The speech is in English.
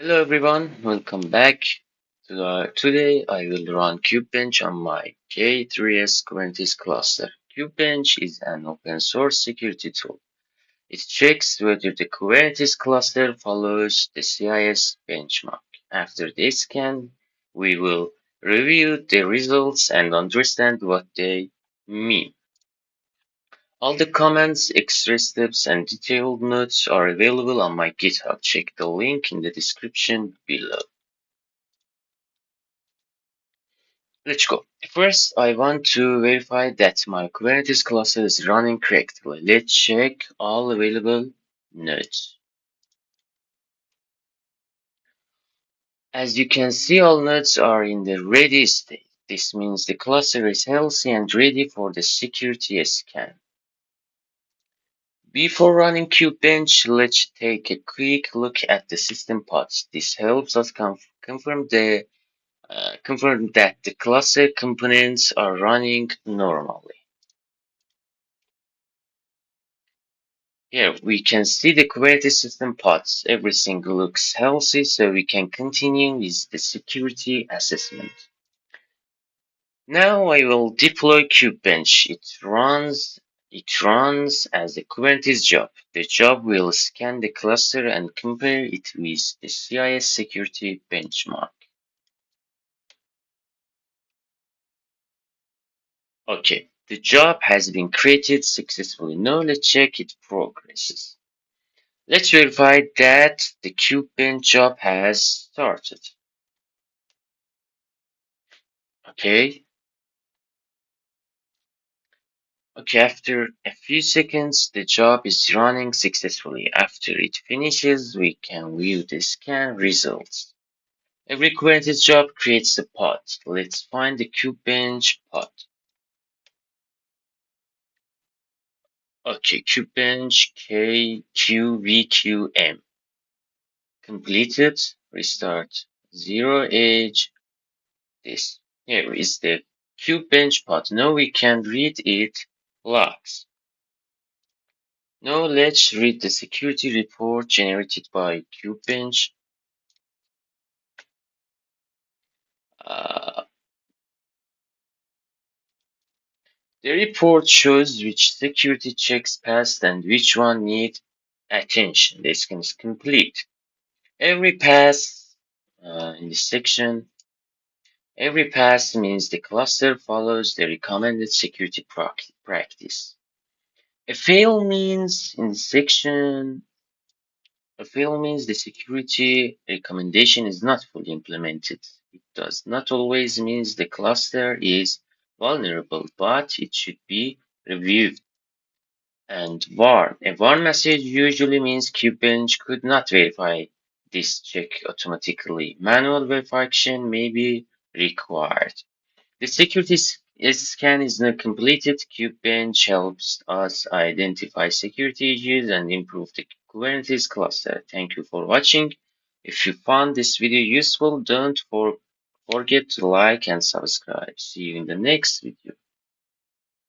Hello everyone, welcome back. Today I will run Kube-Bench on my K3s Kubernetes cluster. Kube-Bench is an open source security tool. It checks whether the Kubernetes cluster follows the CIS benchmark. After the scan, we will review the results and understand what they mean. All the comments, extra steps, and detailed notes are available on my GitHub. Check the link in the description below. Let's go. First, I want to verify that my Kubernetes cluster is running correctly. Let's check all available nodes. As you can see, all nodes are in the ready state. This means the cluster is healthy and ready for the security scan. Before running Kube-Bench, let's take a quick look at the system pods. This helps us confirm that the cluster components are running normally. Here we can see the Kubernetes system pods. Everything looks healthy, so we can continue with the security assessment. Now I will deploy Kube-Bench. It runs as a Kubernetes job. The job will scan the cluster and compare it with the CIS security benchmark. Okay, the job has been created successfully. Now let's check its progress. Let's verify that the Kube-Bench job has started. Okay. Okay, after a few seconds, the job is running successfully. After it finishes, we can view the scan results. Every Kubernetes job creates a pod. Let's find the Kube-Bench pod. Okay, Kube-Bench KQVQM. Completed. Restart 0H. This. Here is the Kube-Bench pod. Now we can read it logs. Now let's read the security report generated by Kube-Bench. The report shows which security checks passed and which one need attention. This is complete. Every pass in this section, every pass means the cluster follows the recommended security practice. A fail means in this section, a fail means the security recommendation is not fully implemented. It does not always mean the cluster is vulnerable, but it should be reviewed. And warn. A warn message usually means Kube-Bench could not verify this check automatically. Manual verification may be required. The security scan is not completed. Kube-Bench helps us identify security issues and improve the Kubernetes cluster. Thank you for watching. If you found this video useful, don't forget to like and subscribe. See you in the next video.